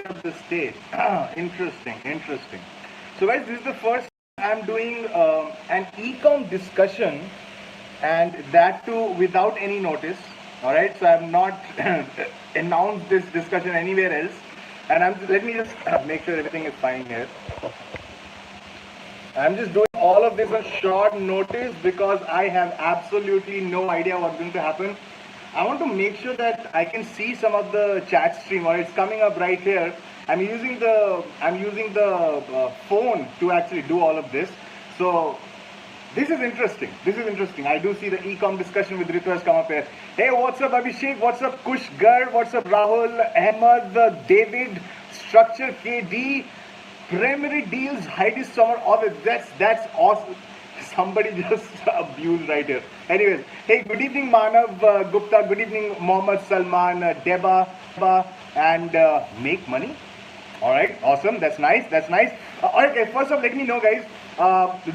up the stage. Interesting. So guys, this is the first I'm doing an ecom discussion, and that too without any notice. All right, so I have not announced this discussion anywhere else, and let me just make sure everything is fine here. I'm just doing all of this on short notice because I have absolutely no idea what's going to happen. I want to make sure that I can see some of the chat stream, or it's coming up right here. I'm using the phone to actually do all of this. So this is interesting. I do see the ecom discussion with Rito has come up here. Hey, what's up, Abhishek? What's up, Kush Gar? What's up, Rahul, Ahmed, David, Structure, KD, Primary Deals, Heidi Summer? All that's awesome. Somebody just abused right here. Anyways, hey, good evening, Manav Gupta. Good evening, Mohammed Salman, Deba, and Make Money. All right, awesome. That's nice. All right, okay, first off, let me know, guys,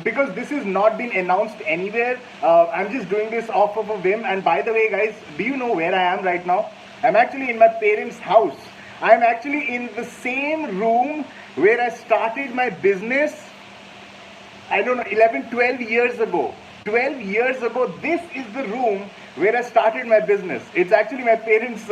because this has not been announced anywhere. I'm just doing this off of a whim. And by the way, guys, do you know where I am right now? I'm actually in my parents' house. I'm actually in the same room where I started my business. I don't know, 11, 12 years ago. 12 years ago, this is the room where I started my business. It's actually my parents'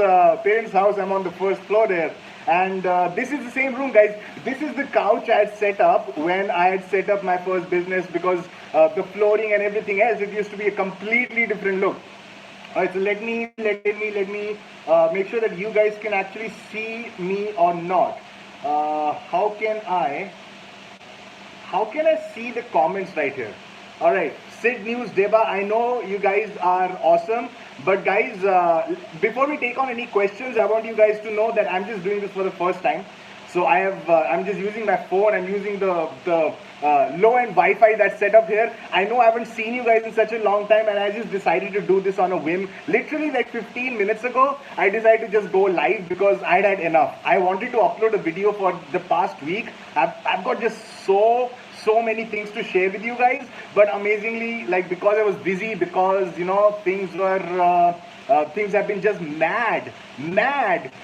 house. I'm on the first floor there. And this is the same room, guys. This is the couch I had set up when I had set up my first business, because the flooring and everything else, it used to be a completely different look. All right, so let me make sure that you guys can actually see me or not. How can I see the comments right here? All right, Sid News, Deba, I know you guys are awesome, but guys, before we take on any questions, I want you guys to know that I'm just doing this for the first time. So I'm just using my phone. I'm using the low-end Wi-Fi that's set up here. I know I haven't seen you guys in such a long time, and I just decided to do this on a whim. Literally like 15 minutes ago, I decided to just go live because I'd had enough. I wanted to upload a video for the past week. I've got just so many things to share with you guys, but amazingly, like, because I was busy, because things have been just mad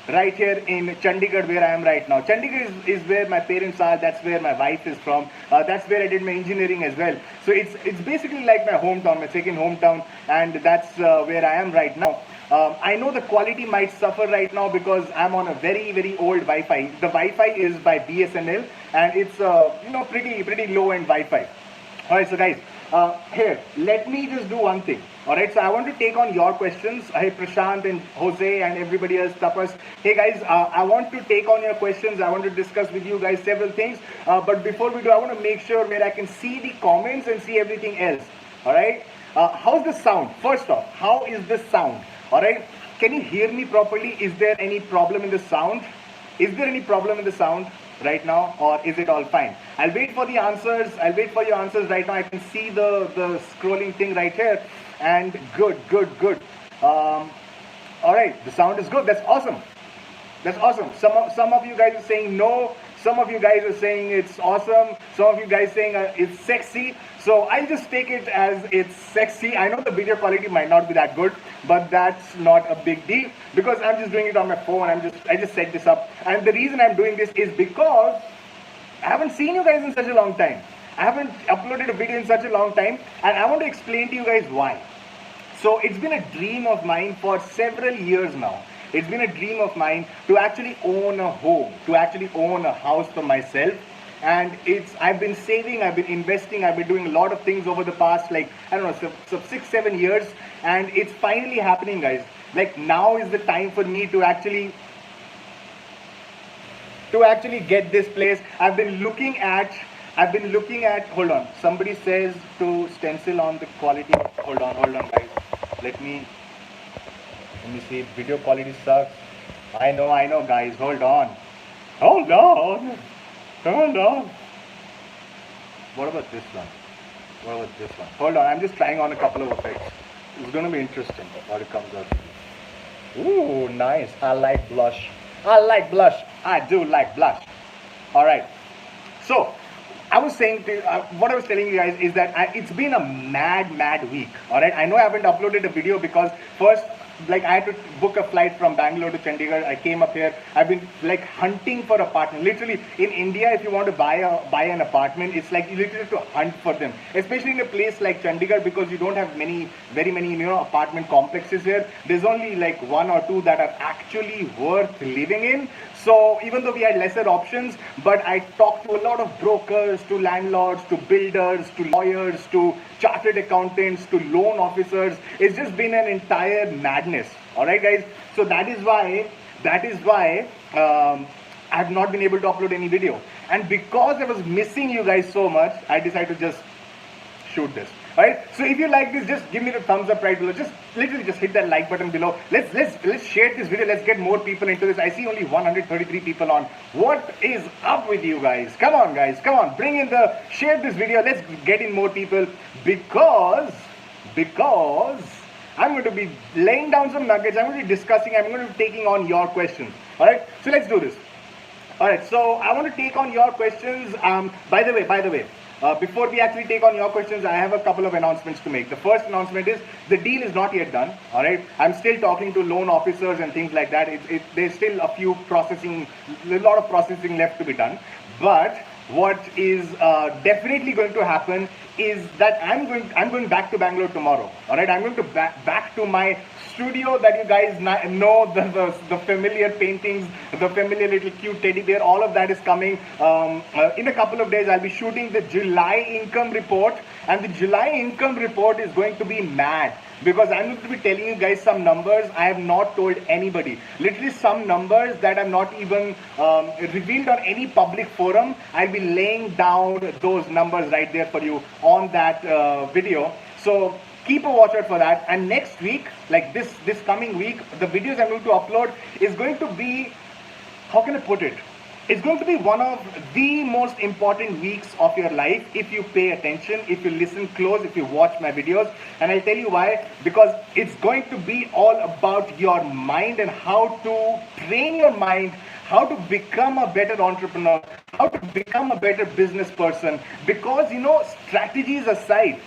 right here in Chandigarh, where I am right now. Chandigarh is where my parents are. That's where my wife is from. That's where I did my engineering as well. So it's basically like my hometown, my second hometown, and that's where I am right now. I know the quality might suffer right now because I'm on a very old Wi-Fi. The Wi-Fi is by BSNL, and it's pretty low-end Wi-Fi. All right, so guys, here, let me just do one thing. All right, so I want to take on your questions. Hey, Prashant and Jose and everybody else, Tapas. Hey, guys, I want to take on your questions. I want to discuss with you guys several things. But before we do, I want to make sure where I can see the comments and see everything else. All right, how's the sound? First off, how is the sound? All right, can you hear me properly? Is there any problem in the sound? Is there any problem in the sound right now, or is it all fine? I'll wait for the answers. I'll wait for your answers right now. I can see the scrolling thing right here, and good. All right, the sound is good. That's awesome. Some of you guys are saying no. Some of you guys are saying it's awesome. Some of you guys saying it's sexy. So I'll just take it as it's sexy. I know the video quality might not be that good, but that's not a big deal because I'm just doing it on my phone. I just set this up, and the reason I'm doing this is because I haven't seen you guys in such a long time. I haven't uploaded a video in such a long time, and I want to explain to you guys why. So it's been a dream of mine for several years now. It's been a dream of mine to actually own a home, to actually own a house for myself. And I've been saving, I've been investing, I've been doing a lot of things over the past, like, I don't know, so 6-7 years. And it's finally happening, guys. Like, now is the time for me to actually get this place. I've been looking at, hold on, somebody says to stencil on the quality. Hold on, guys. Let me see. Video quality sucks. I know, guys. Hold on. What about this one? Hold on. I'm just trying on a couple of effects. It's going to be interesting how it comes out. Ooh, nice. I like blush. I do like blush. All right. So, what I was telling you guys is that it's been a mad week. All right. I know I haven't uploaded a video because first, like I had to book a flight from Bangalore to Chandigarh. I came up here. I've been like hunting for apartment. Literally in India, if you want to buy an apartment, it's like you literally have to hunt for them. Especially in a place like Chandigarh, because you don't have very many apartment complexes here. There's only like one or two that are actually worth living in. So even though we had lesser options, but I talked to a lot of brokers, to landlords, to builders, to lawyers, to chartered accountants, to loan officers. It's just been an entire madness. All right, guys. So that is why I've not been able to upload any video. And because I was missing you guys so much, I decided to just shoot this. Alright, so if you like this, just give me the thumbs up right below. Just literally just hit that like button below. Let's share this video. Let's get more people into this. I see only 133 people on. What is up with you guys? Come on, guys. Come on. Share this video. Let's get in more people because I'm going to be laying down some nuggets. I'm going to be discussing. I'm going to be taking on your questions. Alright, so let's do this. Alright, so I want to take on your questions. By the way, before we actually take on your questions, I have a couple of announcements to make. The first announcement is the deal is not yet done. All right, I'm still talking to loan officers and things like that. There's still a lot of processing left to be done. But what is definitely going to happen is that I'm going back to Bangalore tomorrow. All right, I'm going to back to my studio that you guys know, the familiar paintings, the familiar little cute teddy bear, all of that is coming. In a couple of days, I'll be shooting the July income report, and the July income report is going to be mad because I'm going to be telling you guys some numbers I have not told anybody. Literally some numbers that I'm not even revealed on any public forum. I'll be laying down those numbers right there for you on that video. So keep a watch out for that. And next week, like this coming week, the videos I'm going to upload is going to be, how can I put it? It's going to be one of the most important weeks of your life if you pay attention, if you listen close, if you watch my videos. And I'll tell you why. Because it's going to be all about your mind and how to train your mind, how to become a better entrepreneur, how to become a better business person. Because, strategies aside,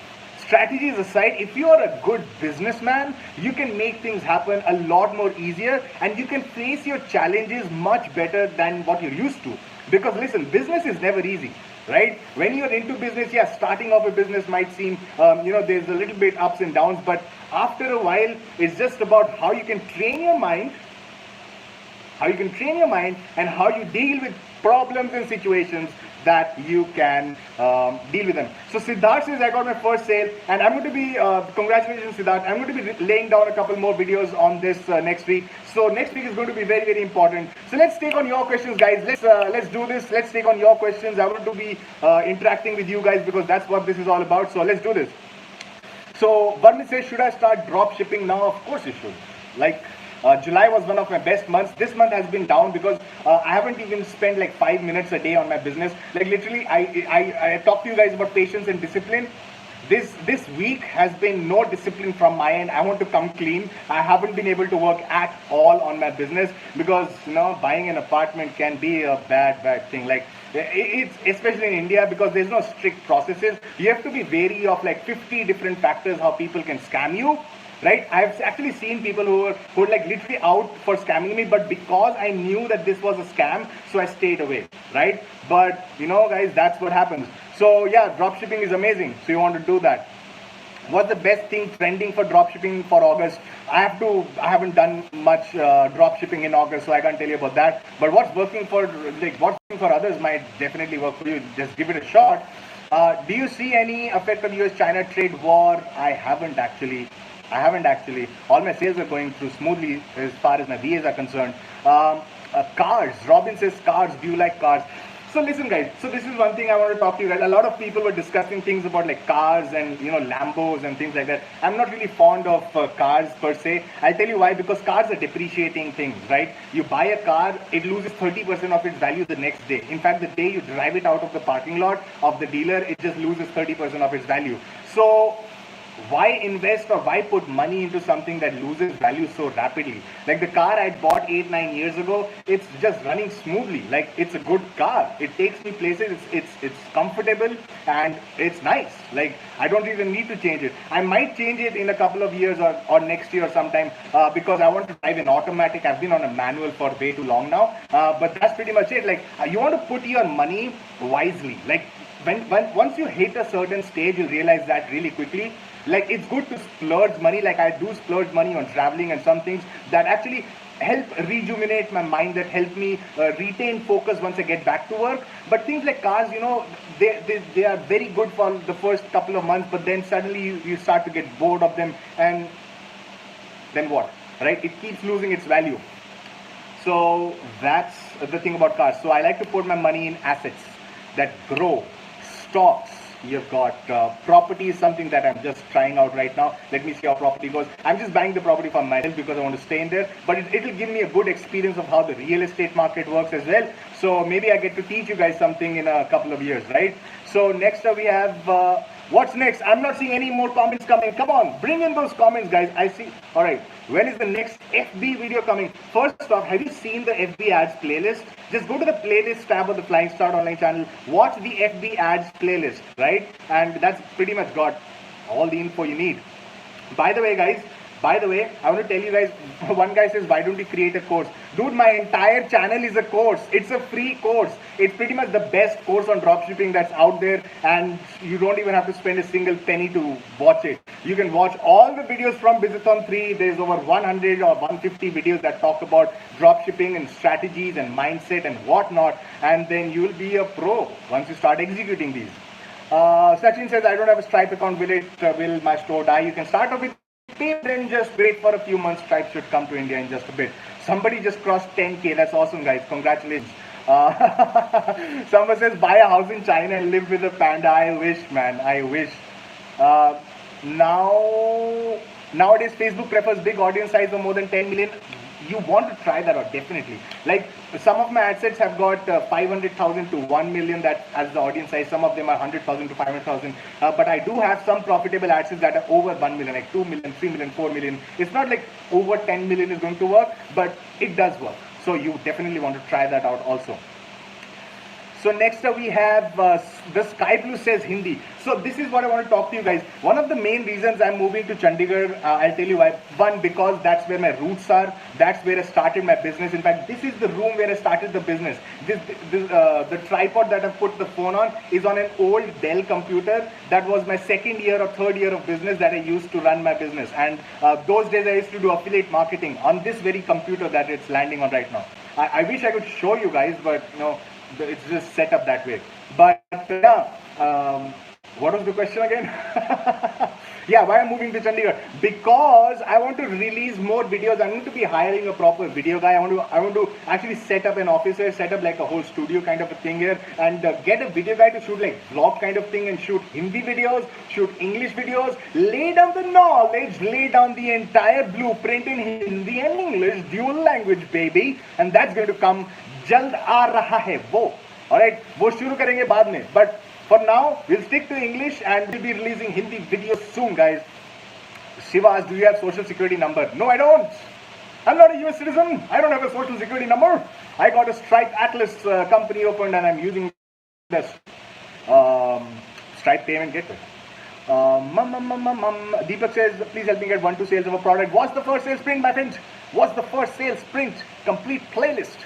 if you are a good businessman, you can make things happen a lot more easier and you can face your challenges much better than what you're used to. Because listen, business is never easy, right? When you're into business, yeah, starting off a business might seem, there's a little bit ups and downs, but after a while, it's just about how you can train your mind, and how you deal with problems and situations that you can deal with them. So Siddharth says, I got my first sale, and I'm going to be, congratulations Siddharth, I'm going to be laying down a couple more videos on this next week. So next week is going to be very, very important. So let's take on your questions, guys. Let's do this. Let's take on your questions. I want to be interacting with you guys because that's what this is all about. So let's do this. So Varnit says, should I start drop shipping now? Of course you should. July was one of my best months. This month has been down because I haven't even spent like 5 minutes a day on my business. Like literally, I talked to you guys about patience and discipline. This week has been no discipline from my end. I want to come clean. I haven't been able to work at all on my business because buying an apartment can be a bad thing. Like it's especially in India because there's no strict processes. You have to be wary of like 50 different factors how people can scam you. Right, I've actually seen people who were like literally out for scamming me, but because I knew that this was a scam, so I stayed away, right? But guys, that's what happens. So yeah, dropshipping is amazing. So you want to do that. What's the best thing trending for dropshipping for August? I haven't done much dropshipping in August, so I can't tell you about that. But what's working for others might definitely work for you. Just give it a shot. Do you see any effect of US-China trade war? I haven't actually. All my sales are going through smoothly as far as my VAs are concerned. Cars. Robin says cars. Do you like cars? So listen guys, so this is one thing I want to talk to you guys. A lot of people were discussing things about like cars and Lambos and things like that. I'm not really fond of cars per se. I'll tell you why. Because cars are depreciating things, right? You buy a car, it loses 30% of its value the next day. In fact, the day you drive it out of the parking lot of the dealer, it just loses 30% of its value. So why invest or why put money into something that loses value so rapidly? Like the car I bought 8-9 years ago, it's just running smoothly. Like it's a good car. It takes me places. It's comfortable and it's nice. Like I don't even need to change it. I might change it in a couple of years or next year or sometime because I want to drive an automatic. I've been on a manual for way too long now. But that's pretty much it. Like you want to put your money wisely. Like when once you hit a certain stage, you'll realize that really quickly. Like it's good to splurge money. Like I do splurge money on traveling and some things that actually help rejuvenate my mind, that help me retain focus once I get back to work. But things like cars, they are very good for the first couple of months, but then suddenly you start to get bored of them, and then what, right? It keeps losing its value. So that's the thing about cars. So I like to put my money in assets that grow, stocks. You've got property is something that I'm just trying out right now. Let me see how property goes. I'm just buying the property for myself because I want to stay in there. But it'll give me a good experience of how the real estate market works as well. So maybe I get to teach you guys something in a couple of years, right? So next up we have, what's next? I'm not seeing any more comments coming. Come on, bring in those comments, guys. I see. All right. When is the next FB video coming? First off, have you seen the FB ads playlist? Just go to the playlist tab of the Flying Start online channel. Watch the FB ads playlist, right? And that's pretty much got all the info you need. By the way, guys, I want to tell you guys, one guy says, why don't you create a course? Dude, my entire channel is a course. It's a free course. It's pretty much the best course on dropshipping that's out there, and you don't even have to spend a single penny to watch it. You can watch all the videos from Businessathon 3. There's over 100 or 150 videos that talk about dropshipping and strategies and mindset and whatnot, and then you'll be a pro once you start executing these. Sachin says, I don't have a Stripe account. Will my store die? You can start off with then just wait for a few months. Stripe should come to India in just a bit. Somebody just crossed 10K. That's awesome, guys. Congratulations. Someone says, buy a house in China and live with a panda. I wish, man. I wish. Nowadays, Facebook prefers big audience size of more than 10 million. You want to try that out, definitely. Like some of my ad sets have got 500,000 to 1 million that as the audience size. Some of them are 100,000 to 500,000. But I do have some profitable ad sets that are over 1 million, like 2 million, 3 million, 4 million. It's not like over 10 million is going to work, but it does work. So you definitely want to try that out also. So next up we have the Sky Blue says Hindi. So this is what I want to talk to you guys. One of the main reasons I'm moving to Chandigarh, I'll tell you why. One, because that's where my roots are. That's where I started my business. In fact, this is the room where I started the business. The tripod that I've put the phone on is on an old Dell computer. That was my second year or third year of business that I used to run my business. And those days I used to do affiliate marketing on this very computer that it's landing on right now. I wish I could show you guys, but it's just set up that way. But what was the question again? Yeah, why I'm moving to Chandigarh? Because I want to release more videos. I'm going to be hiring a proper video guy. I want to actually set up an office here, set up like a whole studio kind of a thing here, and get a video guy to shoot like vlog kind of thing and shoot Hindi videos, shoot English videos, lay down the knowledge, lay down the entire blueprint in Hindi and English, dual language, baby. And that's going to come जल्द आ रहा है वो. Alright, वो शुरू करेंगे बाद में. But for now, we'll stick to English and we'll be releasing Hindi videos soon, guys. Shiva asks, do you have social security number? No, I don't. I'm not a US citizen. I don't have a social security number. I got a Stripe Atlas company opened and I'm using this Stripe payment gateway. Deepak says, please help me get 1-2 sales of a product. What's the first sales sprint, my friend? What's the first sales sprint? Complete playlist.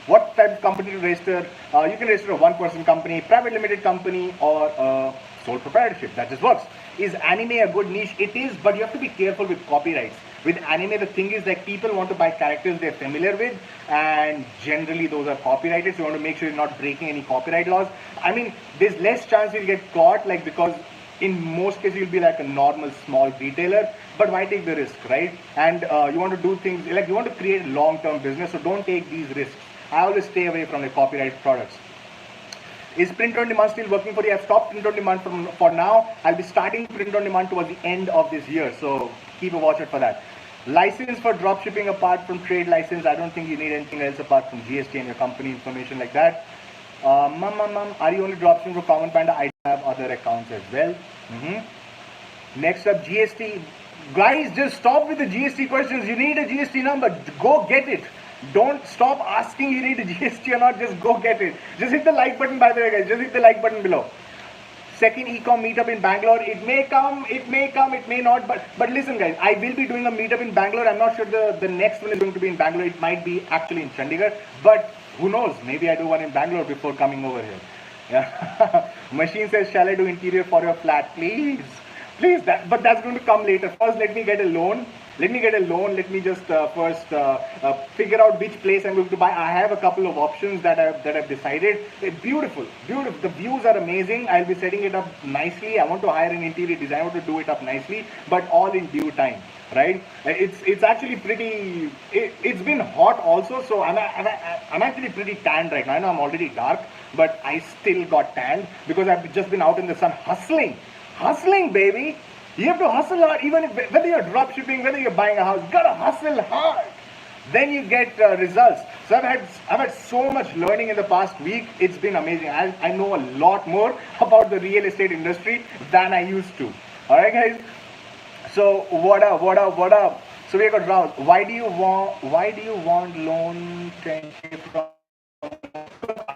What type of company to register? You can register a one-person company, private limited company, or sole proprietorship. That just works. Is anime a good niche? It is, but you have to be careful with copyrights. With anime, the thing is that people want to buy characters they're familiar with, and generally those are copyrighted, so you want to make sure you're not breaking any copyright laws. I mean, there's less chance you'll get caught, like, because in most cases you'll be like a normal small retailer, but why take the risk, right? And you want to do things, like you want to create a long-term business, so don't take these risks. I always stay away from the copyright products. Is print on demand still working for you? I've stopped print on demand for now. I'll be starting print on demand towards the end of this year, so keep a watch out for that. License for dropshipping apart from trade license. I don't think you need anything else apart from GST and your company information like that. Are you only dropshipping for Common Panda? I have other accounts as well. Next up, GST. Guys, just stop with the GST questions. You need a GST number. Go get it. Don't stop asking you need a GST or not. Just go get it. Just hit the like button, by the way, guys. Just hit the like button below. Second eCom meetup in Bangalore. It may come, it may not. But listen, guys, I will be doing a meetup in Bangalore. I'm not sure the next one is going to be in Bangalore. It might be actually in Chandigarh. But who knows? Maybe I do one in Bangalore before coming over here. Yeah. Machine says, shall I do interior for your flat? Please. Please, but that's going to come later. First, let me get a loan. Let me just first figure out which place I'm going to buy. I have a couple of options that I've decided. They're beautiful. The views are amazing. I'll be setting it up nicely. I want to hire an interior designer to do it up nicely, but all in due time, right? It's actually pretty. It's been hot also, so I'm actually pretty tanned right now. I know I'm already dark, but I still got tanned because I've just been out in the sun hustling, baby. You have to hustle hard, even whether you're drop shipping, whether you're buying a house, you gotta hustle hard. Then you get results. So I've had so much learning in the past week. It's been amazing. I know a lot more about the real estate industry than I used to. All right, guys. So what up? So we got Rahul. Why do you want loan from?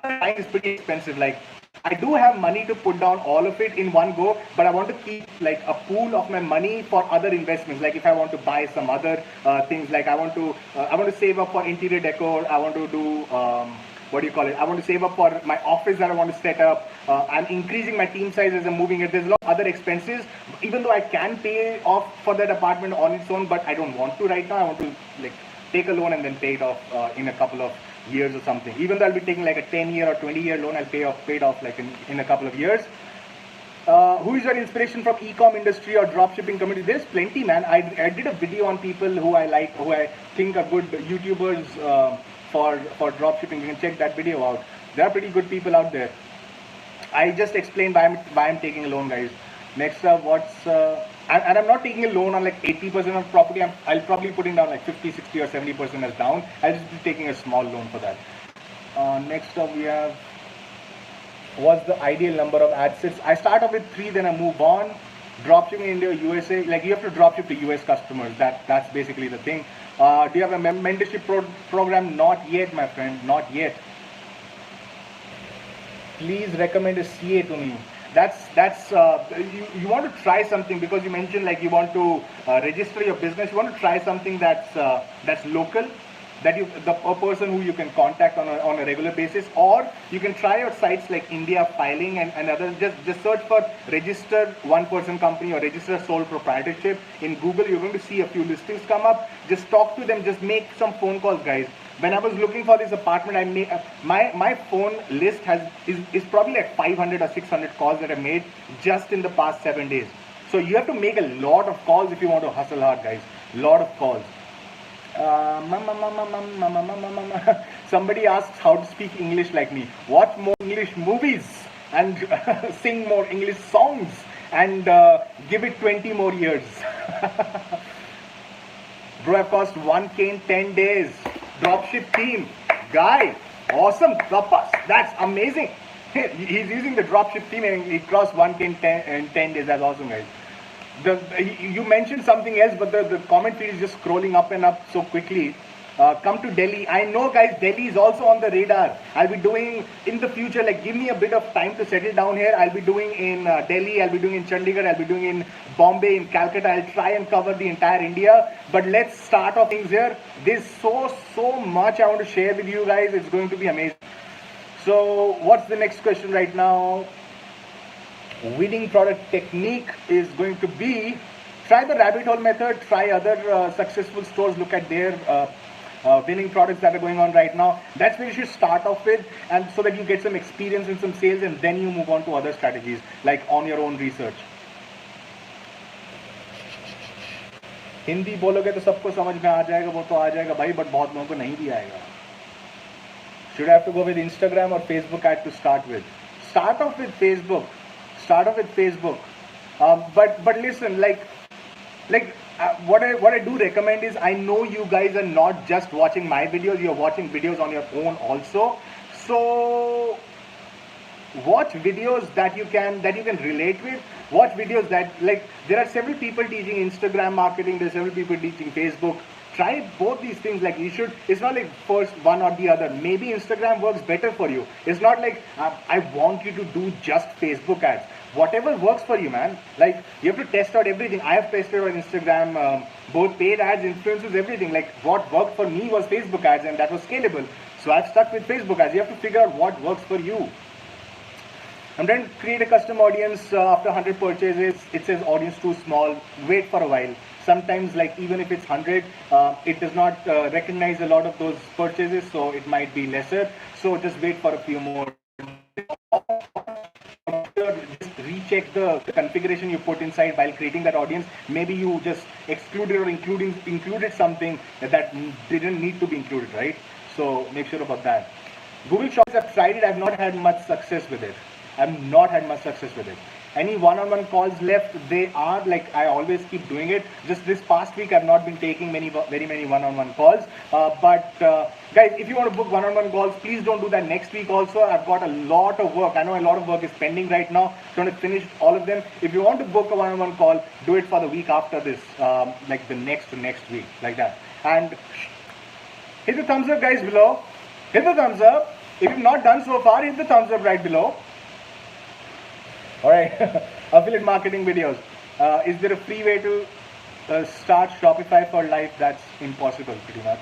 Time is pretty expensive. Like, I do have money to put down all of it in one go, but I want to keep like a pool of my money for other investments. Like if I want to buy some other things, like I want to save up for interior decor. I want to do I want to save up for my office that I want to set up. I'm increasing my team size as I'm moving it. There's a lot of other expenses, even though I can pay off for that apartment on its own, but I don't want to right now. I want to like take a loan and then pay it off in a couple of years or something. Even though I'll be taking like a 10-year or 20-year loan, I'll pay it off like in a couple of years. Who is your inspiration from eCom industry or dropshipping community? There's plenty, man. I did a video on people who I like, who I think are good YouTubers for dropshipping. You can check that video out. There are pretty good people out there. I just explained why I'm taking a loan, guys. Next up, and I'm not taking a loan on like 80% of property. I'll probably putting down like 50, 60 or 70% as down. I'll just be taking a small loan for that. Next up we have, what's the ideal number of ad sets? I start off with 3, then I move on. Dropshipping in India, USA, like you have to dropship to US customers. That's basically the thing. Do you have a mentorship program? Not yet, my friend, not yet. Please recommend a CA to me. You want to try something, because you mentioned like you want to register your business. You want to try something that's local, that a person who you can contact on a regular basis, or you can try out sites like India Filing and others. Just search for register one person company or register sole proprietorship in Google. You're going to see a few listings come up. Just talk to them. Just make some phone calls, guys. When I was looking for this apartment, I made my phone list is probably like 500 or 600 calls that I made just in the past 7 days. So you have to make a lot of calls if you want to hustle hard, guys. Lot of calls. Somebody asks how to speak English like me. Watch more English movies and sing more English songs and give it 20 more years. Bro, I've cost 1K in 10 days. Dropship team, guy, awesome. That's amazing. He's using the dropship team and he crossed 1K in 10 days. That's awesome, guys. You mentioned something else, but the comment feed is just scrolling up and up so quickly. Come to Delhi. I know, guys, Delhi is also on the radar. I'll be doing in the future, like give me a bit of time to settle down here. I'll be doing in Delhi, I'll be doing in Chandigarh, I'll be doing in Bombay, in Calcutta. I'll try and cover the entire India. But let's start off things here. There's so much I want to share with you guys. It's going to be amazing. So what's the next question right now? Winning product technique is going to be, try the rabbit hole method, try other successful stores, look at their winning products that are going on right now. That's where you should start off with, and so that you get some experience in some sales, and then you move on to other strategies, like on your own research. Hindi बोलोगे तो सबको समझ में आ जाएगा, वो तो आ जाएगा भाई, but बहुत लोगों को नहीं भी आएगा. Should I have to go with Instagram or Facebook ad to start with? Start off with Facebook. But listen, what I do recommend is, I know you guys are not just watching my videos, you're watching videos on your own also. So watch videos that you can relate with. Watch videos that, like, there are several people teaching Instagram marketing, there's several people teaching Facebook. Try both these things. Like, you should, it's not like first one or the other. Maybe Instagram works better for you. It's not like I want you to do just Facebook ads. Whatever works for you, man. Like, you have to test out everything. I have tested on Instagram, both paid ads, influencers, everything. Like, what worked for me was Facebook ads, and that was scalable. So I've stuck with Facebook ads. You have to figure out what works for you. I'm trying to create a custom audience after 100 purchases. It says audience too small. Wait for a while. Sometimes, like, even if it's 100, it does not recognize a lot of those purchases, so it might be lesser. So just wait for a few more. Just recheck the configuration you put inside while creating that audience. Maybe you just excluded or included something that didn't need to be included, right? So make sure about that. Google Shopping, I've tried it. I've not had much success with it. Any one-on-one calls left? They are, like, I always keep doing it. Just this past week, I've not been taking very many one-on-one calls. But guys, if you want to book one-on-one calls, please don't do that next week also. I've got a lot of work. I know a lot of work is pending right now. I'm trying to finish all of them. If you want to book a one-on-one call, do it for the week after this, like the next week, like that. And hit the thumbs up, guys, below. Hit the thumbs up. If you've not done so far, hit the thumbs up right below. Alright, affiliate marketing videos. Is there a free way to start Shopify for life? That's impossible, pretty much.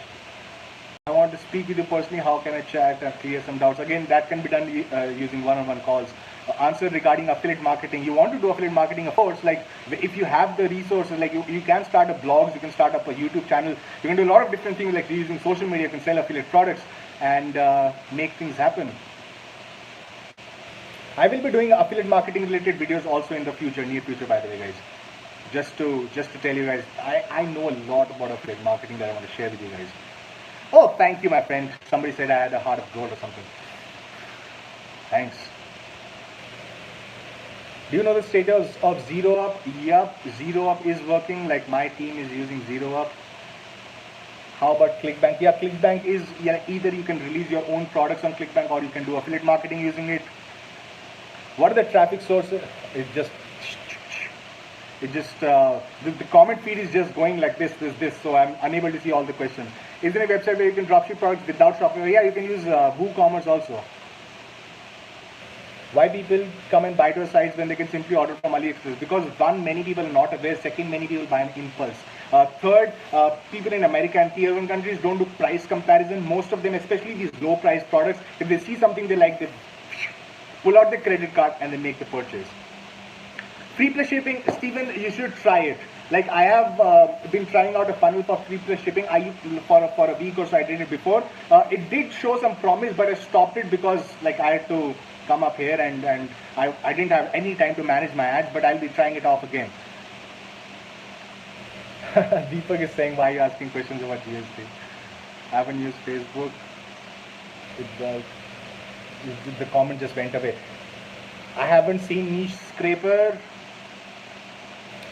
I want to speak with you personally. How can I chat and clear some doubts? Again, that can be done using one-on-one calls. Answer regarding affiliate marketing. You want to do affiliate marketing, of course. Like, if you have the resources, like you can start a blog, you can start up a YouTube channel. You can do a lot of different things, like using social media. You can sell affiliate products and make things happen. I will be doing affiliate marketing related videos also in the future, near future, by the way, guys. Just to tell you guys, I know a lot about affiliate marketing that I want to share with you guys. Oh, thank you, my friend. Somebody said I had a heart of gold or something. Thanks. Do you know the status of Zero Up? Yup, Zero Up is working. Like, my team is using Zero Up. How about ClickBank? Yeah, ClickBank is, either you can release your own products on ClickBank or you can do affiliate marketing using it. What are the traffic sources? The comment feed is just going like this, so I'm unable to see all the questions. Is there a website where you can dropship products without Shopify? Yeah, you can use WooCommerce also. Why people come and buy to our sites when they can simply order from AliExpress? Because one, many people are not aware. Second, many people buy an impulse. Third, people in America and tier 1 countries don't do price comparison. Most of them, especially these low price products, if they see something they like, they pull out the credit card and then make the purchase. Free plus shipping, Steven, you should try it. Like, I have been trying out a funnel for free plus shipping. For a week or so I did it before. It did show some promise, but I stopped it because, like, I had to come up here and I didn't have any time to manage my ads, but I'll be trying it off again. Deepak is saying, why are you asking questions about GST? I haven't used Facebook. The comment just went away. I haven't seen niche scraper.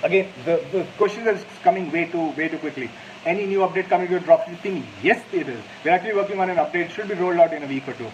Again, the question is coming way too quickly. Any new update coming to dropshipping? Yes, it is. We're actually working on an update. It should be rolled out in a week or two.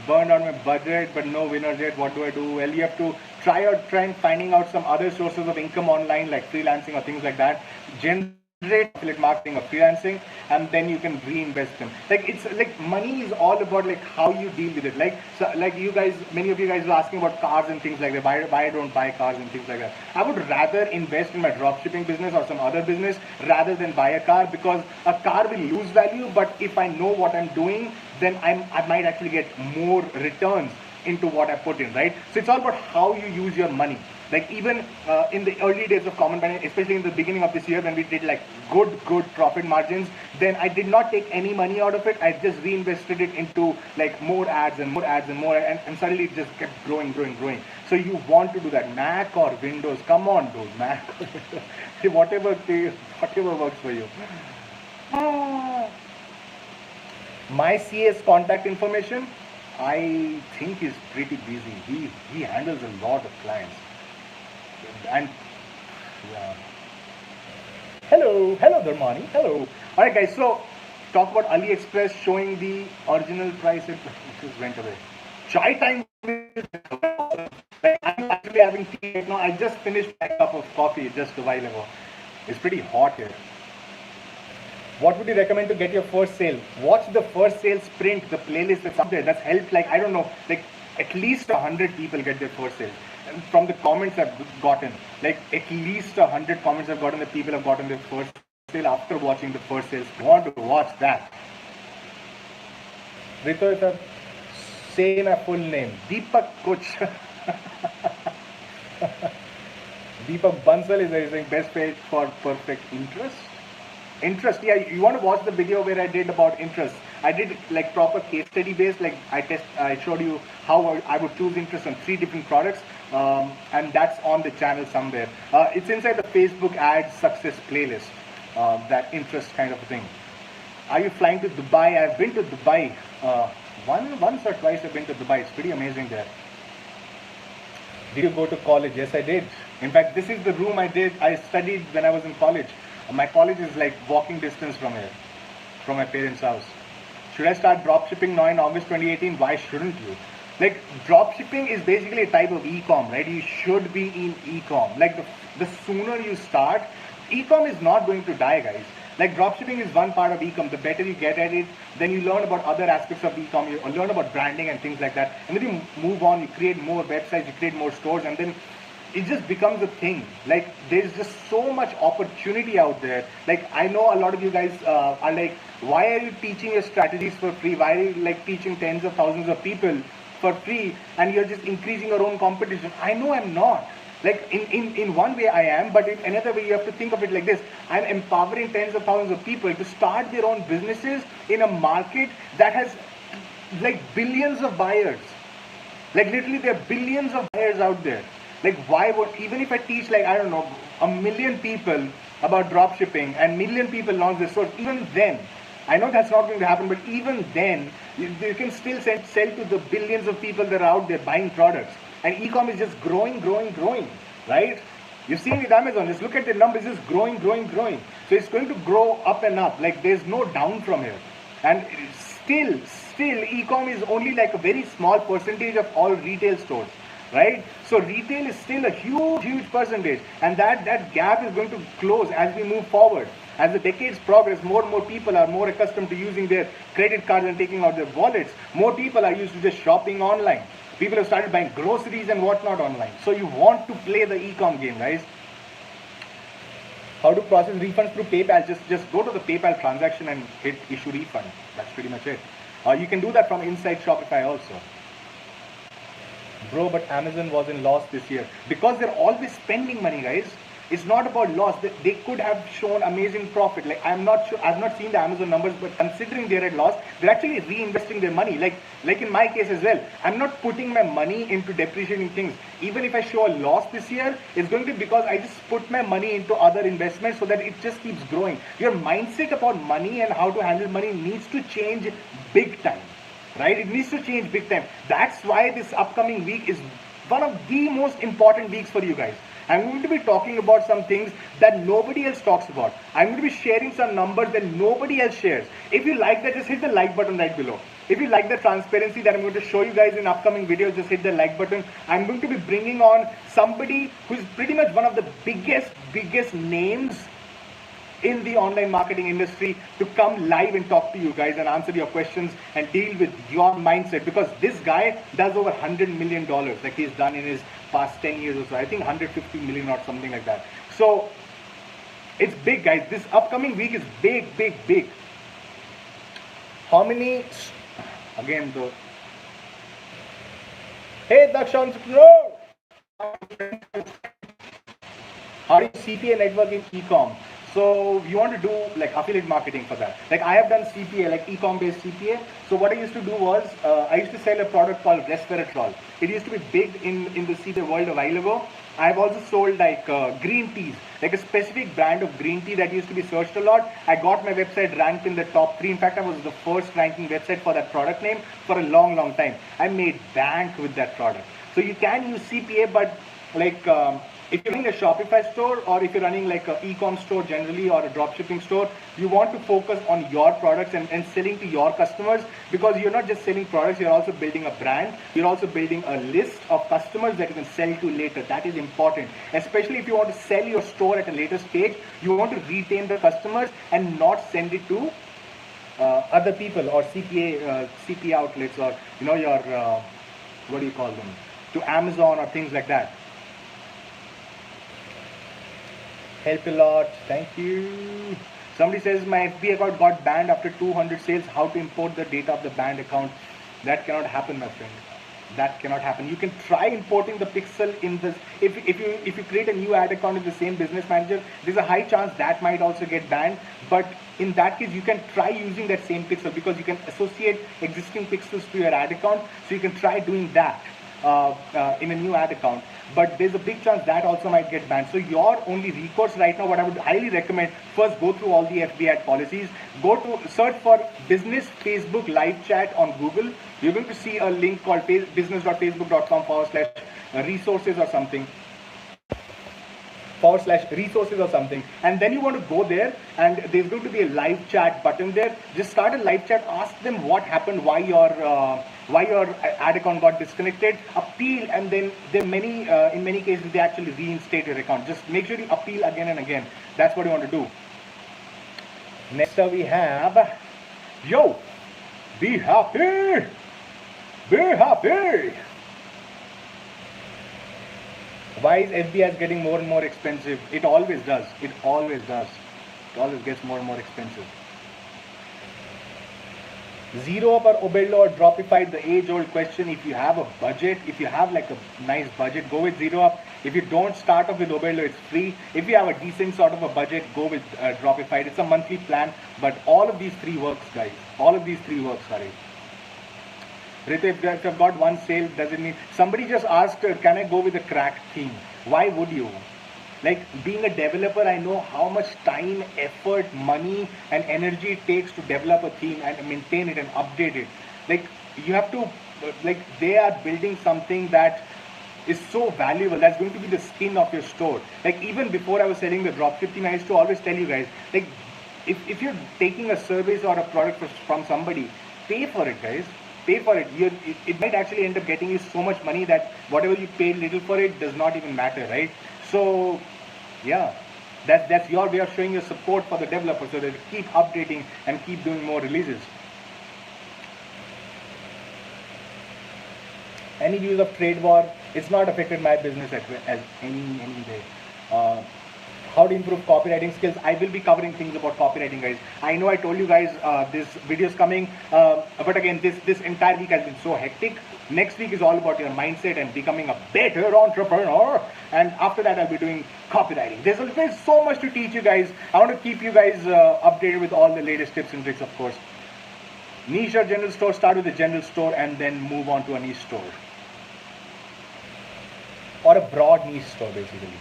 Burned on my budget, but no winners yet. What do I do? Well, you have to try and finding out some other sources of income online, like freelancing or things like that. Generate affiliate marketing or freelancing, and then you can reinvest them. Like, it's like money is all about, like, how you deal with it. Like, so, like, you guys, many of you guys were asking about cars and things like that. Why I don't buy cars and things like that. I would rather invest in my dropshipping business or some other business rather than buy a car, because a car will lose value, but if I know what I'm doing, then I might actually get more returns into what I put in, right? So it's all about how you use your money. Like, even in the early days of Common Finance, especially in the beginning of this year when we did like good profit margins, then I did not take any money out of it. I just reinvested it into like more ads and more ads and more, and suddenly it just kept growing. So you want to do that. Mac or Windows, come on, dude, Mac. whatever works for you. My CS contact information, I think he's pretty busy. He handles a lot of clients. And yeah. Hello Dharmani, hello. Alright guys, so talk about AliExpress showing the original price. It just went away. chai time with like, I'm actually having tea right now. I just finished my cup of coffee just a while ago. It's pretty hot here. What would you recommend to get your first sale? Watch the first sale sprint, the playlist that's up there. That's helped, like, I don't know, like at least 100 people get their first sale. And from the comments I've gotten, like at least 100 comments I've gotten that people have gotten their first sale after watching the first sales. Want to watch that? Rito, if I say my full name, Deepak Kuch. Deepak Bansal is saying best page for perfect interest. Interest, yeah, you want to watch the video where I did about interest. I did like proper case study based, like I showed you how I would choose interest on 3 different products, and that's on the channel somewhere. It's inside the Facebook ads success playlist, that interest kind of thing. Are you flying to Dubai? I've been to Dubai, once or twice I've been to Dubai. It's pretty amazing there. Did you go to college? Yes, I did. In fact, this is the room I studied when I was in college. My college is like walking distance from here, from my parents' house. Should I start dropshipping now in August 2018? Why shouldn't you? Like, dropshipping is basically a type of eCom, right? You should be in eCom. Like, the sooner you start, eCom is not going to die, guys. Like, dropshipping is one part of eCom. The better you get at it, then you learn about other aspects of eCom. You learn about branding and things like that. And then you move on, you create more websites, you create more stores, and then it just becomes a thing. Like, there's just so much opportunity out there. Like, I know a lot of you guys are like, why are you teaching your strategies for free? Why are you like teaching tens of thousands of people for free, and you're just increasing your own competition? I know I'm not. Like, in one way I am, but in another way you have to think of it like this. I'm empowering tens of thousands of people to start their own businesses in a market that has like billions of buyers. Like, literally there are billions of buyers out there. Like, why would, even if I teach like, I don't know, 1 million people about dropshipping and 1 million people launch their stores, even then, I know that's not going to happen, but even then, you can still sell to the billions of people that are out there buying products. And e-com is just growing, right? You've seen with Amazon, just look at the numbers, just growing. So it's going to grow up and up. Like, there's no down from here. And still, e-com is only like a very small percentage of all retail stores, right? So retail is still a huge percentage, and that gap is going to close as we move forward. As the decades progress, more and more people are more accustomed to using their credit cards and taking out their wallets. More people are used to just shopping online. People have started buying groceries and whatnot online. So you want to play the e-com game, guys. How to process refunds through PayPal? Just go to the PayPal transaction and hit issue refund. That's pretty much it. You can do that from inside Shopify also. Bro, but Amazon was in loss this year because they're always spending money, guys. It's not about loss. They could have shown amazing profit. Like, I'm not sure, I've not seen the Amazon numbers, but considering they're at loss, they're actually reinvesting their money. Like in my case as well, I'm not putting my money into depreciating things. Even if I show a loss this year, it's going to be because I just put my money into other investments so that it just keeps growing. Your mindset about money and how to handle money needs to change big time. Right? It needs to change big time. That's why this upcoming week is one of the most important weeks for you guys. I'm going to be talking about some things that nobody else talks about. I'm going to be sharing some numbers that nobody else shares. If you like that, just hit the like button right below. If you like the transparency that I'm going to show you guys in upcoming videos, just hit the like button. I'm going to be bringing on somebody who's pretty much one of the biggest names in the online marketing industry to come live and talk to you guys and answer your questions and deal with your mindset, because this guy does over $100 million like he's done in his past 10 years or so. I think 150 million or something like that. So it's big, guys. This upcoming week is big. How many, again though, hey Daksh Entrepreneur, how do you CPA network in ecom? So you want to do like affiliate marketing for that. Like, I have done CPA, like ecom based CPA. So what I used to do was, I used to sell a product called resveratrol. It used to be big in the CPA world a while ago. I've also sold like green teas, like a specific brand of green tea that used to be searched a lot. I got my website ranked in the top 3. In fact, I was the first ranking website for that product name for a long time. I made bank with that product. So you can use CPA, but like, if you're running a Shopify store, or if you're running like a e-com store generally, or a dropshipping store, you want to focus on your products and selling to your customers, because you're not just selling products, you're also building a brand. You're also building a list of customers that you can sell to later. That is important, especially if you want to sell your store at a later stage. You want to retain the customers and not send it to other people, or CPA outlets, or your what do you call them, to Amazon or things like that. Help a lot, thank you. Somebody says my FB account got banned after 200 sales. How to import the data of the banned account? That cannot happen, my friend. That cannot happen. You can try importing the pixel in this. If you create a new ad account in the same business manager, there's a high chance that might also get banned. But in that case, you can try using that same pixel, because you can associate existing pixels to your ad account. So you can try doing that in a new ad account. But there's a big chance that also might get banned. So your only recourse right now, what I would highly recommend, first go through all the FB ad policies. Go to search for business Facebook live chat on Google. You're going to see a link called business.facebook.com/resources or something. /resources or something, and then you want to go there, and there's going to be a live chat button there. Just start a live chat, ask them what happened, why your ad account got disconnected, appeal, and then in many cases they actually reinstate your account. Just make sure you appeal again and again. That's what you want to do. Next up we have, yo, be happy, be happy. Why is FB ads getting more and more expensive? It always does. It always does. It always gets more and more expensive. Zero up or Oberlo or Dropify, the age-old question. If you have a budget, if you have like a nice budget, go with Zero up. If you don't, start off with Oberlo, it's free. If you have a decent sort of a budget, go with Dropify. It's a monthly plan, but all of these three works, guys. All of these three works, sorry. Rito, if I've got one sale, doesn't mean. Somebody just asked, can I go with a cracked theme? Why would you? Like, being a developer, I know how much time, effort, money, and energy it takes to develop a theme and maintain it and update it. Like, you have to, like, they are building something that is so valuable. That's going to be the skin of your store. Like, even before I was selling the dropship theme, I used to always tell you guys, like, if you're taking a service or a product from somebody, pay for it, guys. Pay for it. It might actually end up getting you so much money that whatever you paid little for it does not even matter, right? So, yeah, that's your way of showing your support for the developer, so that they keep updating and keep doing more releases. Any views of trade war? It's not affected my business as any way. How to improve copywriting skills? I will be covering things about copywriting, guys. I know I told you guys this video is coming, but again, this entire week has been so hectic. Next week is all about your mindset and becoming a better entrepreneur, and after that I'll be doing copywriting. There's so much to teach you guys. I want to keep you guys updated with all the latest tips and tricks, of course. Niche or general store? Start with a general store and then move on to a niche store, or a broad niche store, basically.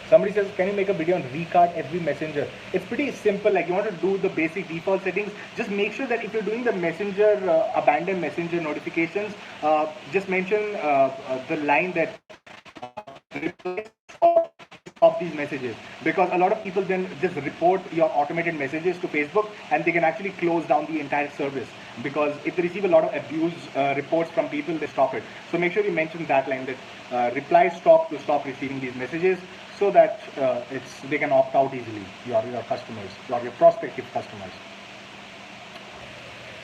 Somebody says, can you make a video on recart every messenger? It's pretty simple. Like, you want to do the basic default settings. Just make sure that if you're doing the messenger, abandoned messenger notifications, just mention the line that of these messages, because a lot of people then just report your automated messages to Facebook, and they can actually close down the entire service, because if they receive a lot of abuse reports from people, they stop it. So make sure you mention that line, that reply stop to stop receiving these messages, so that they can opt out easily, your customers, your prospective customers.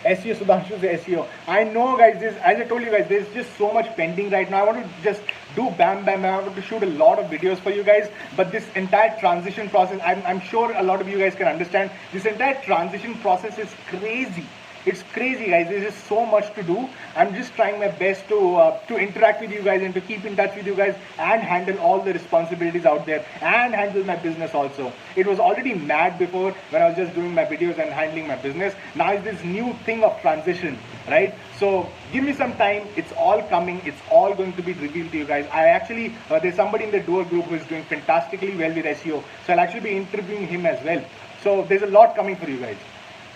SEO, Sudhanshu's SEO. I know, guys, as I told you guys, there's just so much pending right now. I want to just do bam. I want to shoot a lot of videos for you guys, but this entire transition process, I'm sure a lot of you guys can understand, this entire transition process is crazy. It's crazy, guys. There's just so much to do. I'm just trying my best to interact with you guys and to keep in touch with you guys and handle all the responsibilities out there and handle my business also. It was already mad before when I was just doing my videos and handling my business. Now it's this new thing of transition, right? So give me some time. It's all coming. It's all going to be revealed to you guys. I actually, there's somebody in the Duo group who is doing fantastically well with SEO. So I'll actually be interviewing him as well. So there's a lot coming for you guys.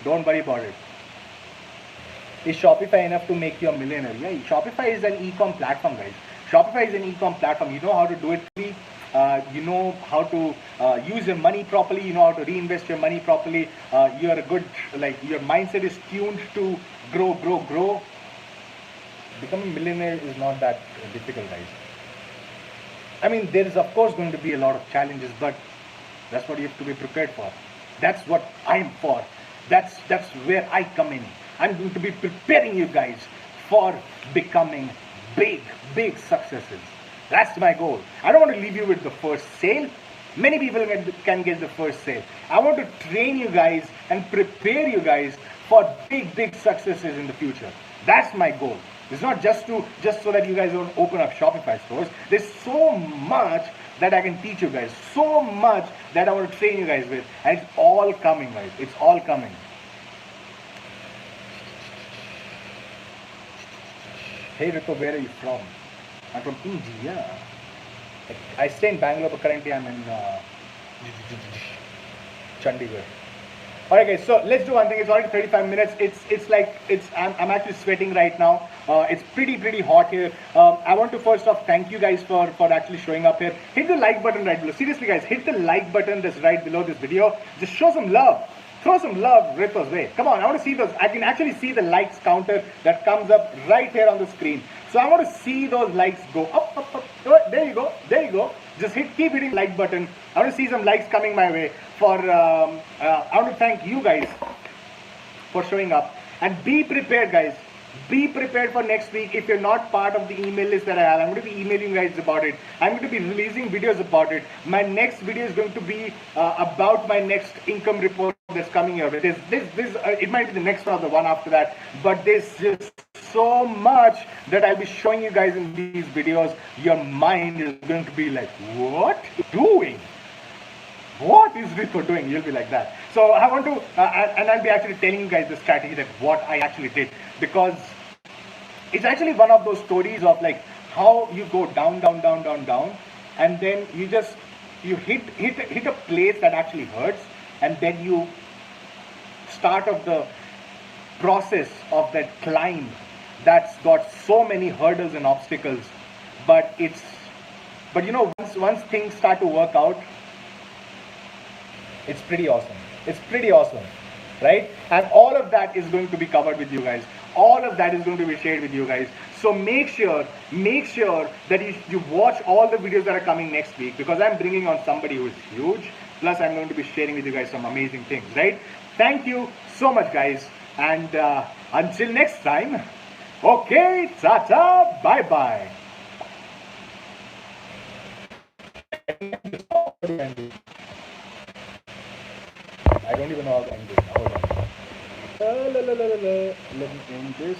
Don't worry about it. Is Shopify enough to make you a millionaire? Yeah, Shopify is an e-com platform, guys. Shopify is an e-com platform. You know how to do it free. You know how to use your money properly. You know how to reinvest your money properly. You are a good, like, your mindset is tuned to grow. Becoming a millionaire is not that difficult, guys. I mean, there is of course going to be a lot of challenges, but that's what you have to be prepared for. That's what I'm for. That's where I come in. I'm going to be preparing you guys for becoming big successes. That's my goal. I don't want to leave you with the first sale. Many people can get the first sale. I want to train you guys and prepare you guys for big successes in the future. That's my goal. It's not just so that you guys don't open up Shopify stores. There's so much that I can teach you guys. So much that I want to train you guys with. And it's all coming, guys. It's all coming. Hey Rito, where are you from? I'm from India. I stay in Bangalore, but currently I'm in Chandigarh. Alright guys, so let's do one thing. It's already 35 minutes. I'm actually sweating right now. It's pretty hot here. I want to first off thank you guys for actually showing up here. Hit the like button right below. Seriously guys, hit the like button that's right below this video. Just show some love. Throw some love Rito's way. Come on, I want to see those. I can actually see the likes counter that comes up right here on the screen. So I want to see those likes go up. There you go. Just keep hitting like button. I want to see some likes coming my way. I want to thank you guys for showing up. And be prepared, guys. Be prepared for next week. If you're not part of the email list that I have, I'm going to be emailing you guys about it. I'm going to be releasing videos about it. My next video is going to be about my next income report that's coming here. It might be the next one or the one after that. But there's just so much that I'll be showing you guys in these videos. Your mind is going to be like, what are you doing? What is Rito doing? You'll be like that. So I want to, and I'll be actually telling you guys the strategy that what I actually did, because it's actually one of those stories of like how you go down, and then you hit a place that actually hurts, and then you start of the process of that climb that's got so many hurdles and obstacles, but you know, once things start to work out, it's pretty awesome, right? And all of that is going to be covered with you guys. All of that is going to be shared with you guys. So make sure that you watch all the videos that are coming next week, because I'm bringing on somebody who is huge. Plus, I'm going to be sharing with you guys some amazing things, right? Thank you so much, guys. And until next time, okay, ta-ta, bye-bye. I don't even know how to end this. Hold on. Let me end this.